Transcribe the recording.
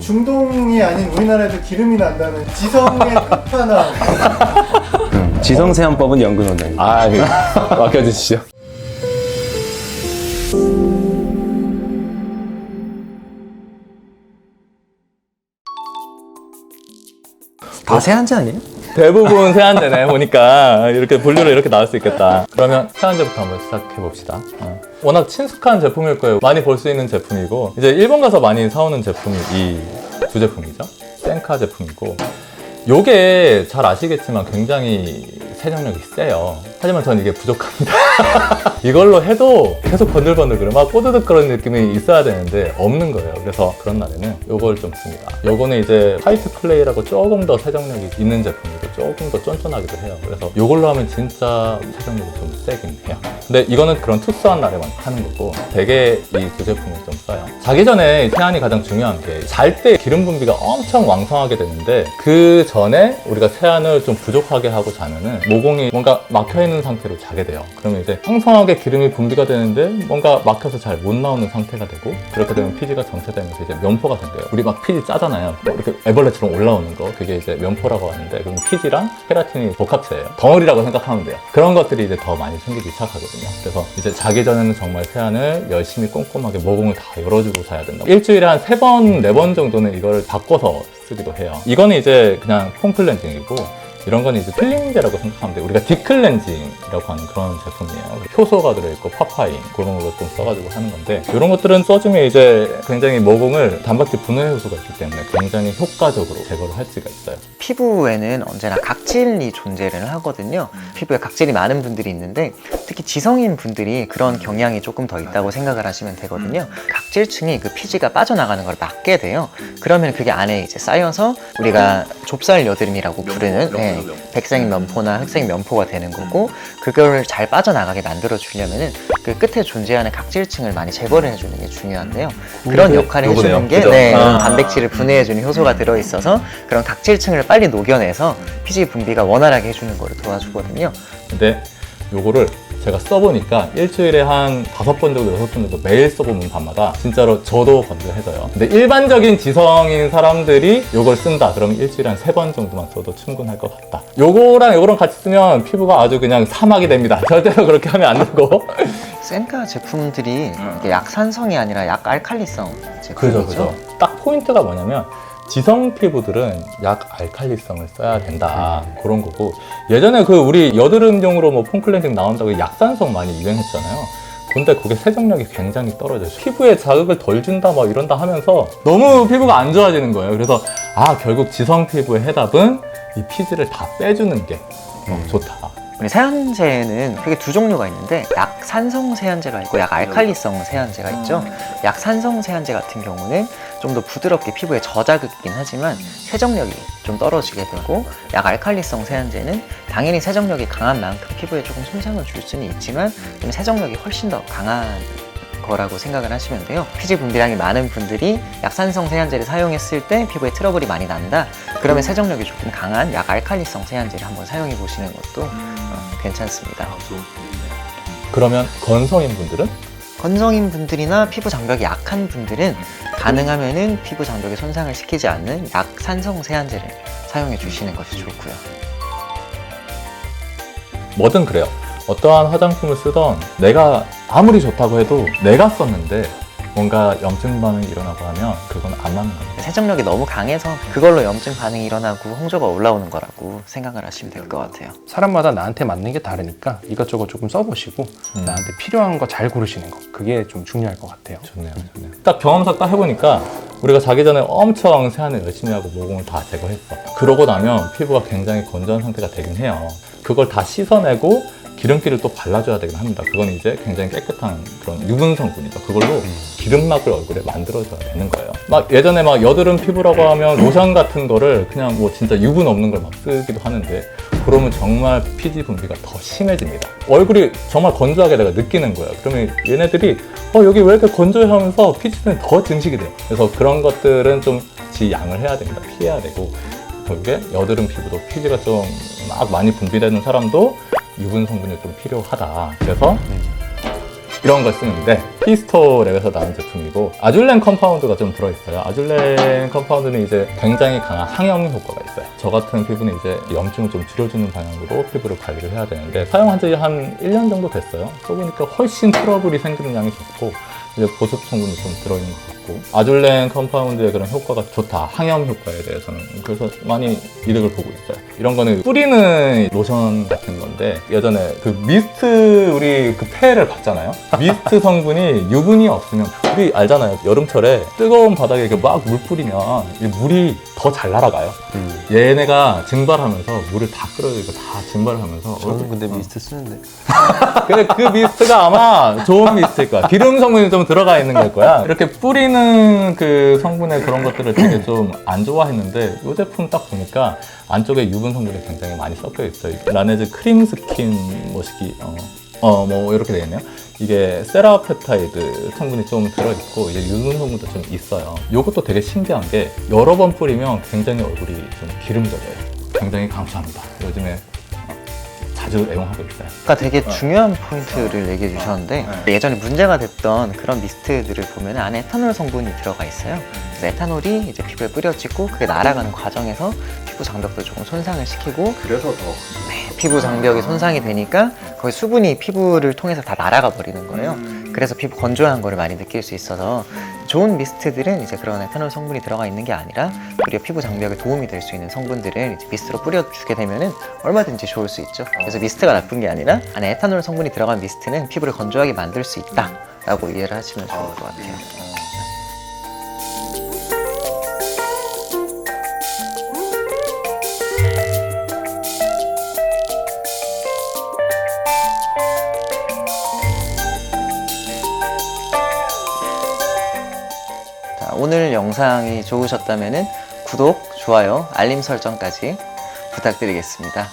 중동이 아닌 우리나라에도 기름이 난다는 지성의 끝판왕. 지성세안법은 연근 원장님. 맡겨주시죠. 다 세안제 아니에요? 대부분 세안제네 보니까 이렇게 분류로 이렇게 나올 수 있겠다. 그러면 세안제부터 한번 시작해 봅시다. 워낙 친숙한 제품일 거예요. 많이 볼 수 있는 제품이고, 이제 일본 가서 많이 사오는 제품이 이 두 제품이죠. 센카 제품이고, 요게 잘 아시겠지만 굉장히 세정력이 세요. 하지만 저는 이게 부족합니다. 이걸로 해도 계속 번들번들 막 뽀드득 그런 느낌이 있어야 되는데 없는 거예요. 그래서 그런 날에는 요걸 좀 씁니다. 요거는 이제 화이트 클레이라고 조금 더 세정력이 있는 제품이고 조금 더 쫀쫀하기도 해요. 그래서 요걸로 하면 진짜 세정력이 좀 세긴 해요. 근데 이거는 그런 특수한 날에만 하는 거고, 되게 이 두 제품을 좀 써요. 자기 전에 세안이 가장 중요한 게, 잘 때 기름 분비가 엄청 왕성하게 되는데 그 전에 우리가 세안을 좀 부족하게 하고 자면은 모공이 뭔가 막혀있는 상태로 자게 돼요. 그러면 이제 풍성하게 기름이 분비가 되는데 뭔가 막혀서 잘 못 나오는 상태가 되고, 그렇게 되면 피지가 정체되면서 이제 면포가 생겨요. 우리 막 피지 짜잖아요. 이렇게 애벌레처럼 올라오는 거, 그게 이제 면포라고 하는데, 그럼 피지랑 케라틴이 복합체예요. 덩어리라고 생각하면 돼요. 그런 것들이 이제 더 많이 생기기 시작하거든요. 그래서 이제 자기 전에는 정말 세안을 열심히 꼼꼼하게 모공을 다 열어주고 자야 된다. 일주일에 한 3번, 4번 정도는 이걸 바꿔서 쓰기도 해요. 이거는 이제 그냥 폼 클렌징이고, 이런 건 이제 필링제라고 생각하면 돼요. 우리가 딥클렌징이라고 하는 그런 제품이에요. 효소가 들어있고 파파인 그런 걸 좀 써가지고 하는 건데, 이런 것들은 써주면 이제 굉장히 모공을 단백질 분해 효소가 있기 때문에 굉장히 효과적으로 제거를 할 수가 있어요. 피부에는 언제나 각질이 존재를 하거든요. 피부에 각질이 많은 분들이 있는데, 특히 지성인 분들이 그런 경향이 조금 더 있다고 생각을 하시면 되거든요. 각질층이 그 피지가 빠져나가는 걸 막게 돼요. 그러면 그게 안에 이제 쌓여서 우리가 좁쌀 여드름이라고 부르는 백색 면포나 흑색 면포가 되는 거고, 그걸 잘 빠져나가게 만들어 주려면은 그 끝에 존재하는 각질층을 많이 제거를 해주는 게 중요한데요. 그런 역할을 해주는 게 단백질을 분해해주는 효소가 들어있어서 그런 각질층을 빨리 녹여내서 피지 분비가 원활하게 해주는 거를 도와주거든요. 근데 요거를 제가 써보니까 일주일에 한 5번 정도, 6번 정도 매일 써보면 밤마다 진짜로 저도 건조해져요. 근데 일반적인 지성인 사람들이 요걸 쓴다 그러면 일주일에 한 3번 정도만 써도 충분할 것 같다. 요거랑 같이 쓰면 피부가 아주 그냥 사막이 됩니다. 절대로 그렇게 하면 안 되고. 센카 제품들이 이게 약산성이 아니라 약알칼리성 제품이죠. 그죠. 딱 포인트가 뭐냐면, 지성 피부들은 약 알칼리성을 써야 된다, 그런 거고, 예전에 그 우리 여드름용으로 뭐 폼클렌징 나온다고 약산성 많이 유행했잖아요. 근데 그게 세정력이 굉장히 떨어져요. 피부에 자극을 덜 준다 막 이런다 하면서 너무 피부가 안 좋아지는 거예요. 그래서 결국 지성 피부의 해답은 이 피지를 다 빼주는 게 좋다. 우리 세안제는 크게 두 종류가 있는데, 약산성 세안제가 있고 약알칼리성 세안제가 있죠. 약산성 세안제 같은 경우는 좀 더 부드럽게 피부에 저자극이긴 하지만 세정력이 좀 떨어지게 되고, 약알칼리성 세안제는 당연히 세정력이 강한 만큼 피부에 조금 손상을 줄 수는 있지만 좀 세정력이 훨씬 더 강한 거라고 생각을 하시면 돼요. 피지 분비량이 많은 분들이 약산성 세안제를 사용했을 때 피부에 트러블이 많이 난다, 그러면 세정력이 조금 강한 약알칼리성 세안제를 한번 사용해 보시는 것도 괜찮습니다. 그러면 건성인 분들은? 건성인 분들이나 피부 장벽이 약한 분들은 가능하면은 피부 장벽에 손상을 시키지 않는 약산성 세안제를 사용해 주시는 것이 좋고요. 뭐든 그래요. 어떠한 화장품을 쓰던 내가 아무리 좋다고 해도 내가 썼는데 뭔가 염증 반응이 일어나고 하면 그건 안 맞는 겁니다. 세정력이 너무 강해서 그걸로 염증 반응이 일어나고 홍조가 올라오는 거라고 생각을 하시면 될 것 같아요. 사람마다 나한테 맞는 게 다르니까 이것저것 조금 써보시고 나한테 필요한 거 잘 고르시는 거, 그게 좀 중요할 것 같아요. 좋네요. 딱 경험상 딱 해보니까 우리가 자기 전에 엄청 세안을 열심히 하고 모공을 다 제거했어. 그러고 나면 피부가 굉장히 건조한 상태가 되긴 해요. 그걸 다 씻어내고 기름기를 또 발라줘야 되긴 합니다. 그건 이제 굉장히 깨끗한 그런 유분 성분이죠. 그걸로 기름막을 얼굴에 만들어줘야 되는 거예요. 막 예전에 막 여드름 피부라고 하면 로션 같은 거를 그냥 뭐 진짜 유분 없는 걸 막 쓰기도 하는데, 그러면 정말 피지 분비가 더 심해집니다. 얼굴이 정말 건조하게 내가 느끼는 거예요. 그러면 얘네들이 여기 왜 이렇게 건조해 하면서 피지는 더 증식이 돼요. 그래서 그런 것들은 좀 지양을 해야 됩니다. 피해야 되고, 결국에 여드름 피부도 피지가 좀 막 많이 분비되는 사람도 유분 성분이 좀 필요하다. 그래서 이런 걸 쓰는데 피스토랩에서 나온 제품이고 아줄렌 컴파운드가 좀 들어있어요. 아줄렌 컴파운드는 이제 굉장히 강한 항염 효과가 있어요. 저 같은 피부는 이제 염증을 좀 줄여주는 방향으로 피부를 관리를 해야 되는데 사용한 지 한 1년 정도 됐어요. 써보니까 훨씬 트러블이 생기는 양이 적고 이제 보습 성분이 좀 들어있는 것 같고 아줄렌 컴파운드의 그런 효과가 좋다. 항염 효과에 대해서는. 그래서 많이 이득을 보고 있어요. 이런 거는 뿌리는 로션 같은 건데 예전에 그 미스트 우리 그 폐를 봤잖아요. 미스트 성분이 유분이 없으면 우리 알잖아요. 여름철에 뜨거운 바닥에 이렇게 막 물 뿌리면 이 물이 더 잘 날아가요. 얘네가 증발하면서 물을 다 끌어들이고 다 증발을 하면서 저는 근데 미스트 쓰는데. 근데 그 미스트가 아마 좋은 미스트일 거야. 기름 성분이 좀 들어가 있는 걸 거야. 이렇게 뿌리는 그 성분의 그런 것들을 되게 좀 안 좋아했는데 이 제품 딱 보니까 안쪽에 유분 성분이 굉장히 많이 섞여 있어요. 라네즈 크림 스킨 머시기 뭐 이렇게 되어 있네요. 이게 세라페타이드 성분이 좀 들어있고 이제 유분 성분도 좀 있어요. 이것도 되게 신기한 게 여러 번 뿌리면 굉장히 얼굴이 좀 기름져져요. 굉장히 강추합니다. 요즘에 자주 애용하고 있어요. 아까 되게 중요한 포인트를 얘기해 주셨는데 예전에 문제가 됐던 그런 미스트들을 보면 안에 에탄올 성분이 들어가 있어요. 그래서 에탄올이 이제 피부에 뿌려지고 그게 날아가는 과정에서 피부 장벽도 조금 손상을 시키고 그래서 더 피부 장벽이 손상이 되니까 거기 수분이 피부를 통해서 다 날아가 버리는 거예요. 그래서 피부 건조한 거를 많이 느낄 수 있어서 좋은 미스트들은 이제 그런 에탄올 성분이 들어가 있는 게 아니라 오히려 피부 장벽에 도움이 될 수 있는 성분들을 이제 미스트로 뿌려주게 되면은 얼마든지 좋을 수 있죠. 그래서 미스트가 나쁜 게 아니라 안에 에탄올 성분이 들어간 미스트는 피부를 건조하게 만들 수 있다라고 이해를 하시면 좋을 것 같아요. 오늘 영상이 좋으셨다면 구독, 좋아요, 알림 설정까지 부탁드리겠습니다.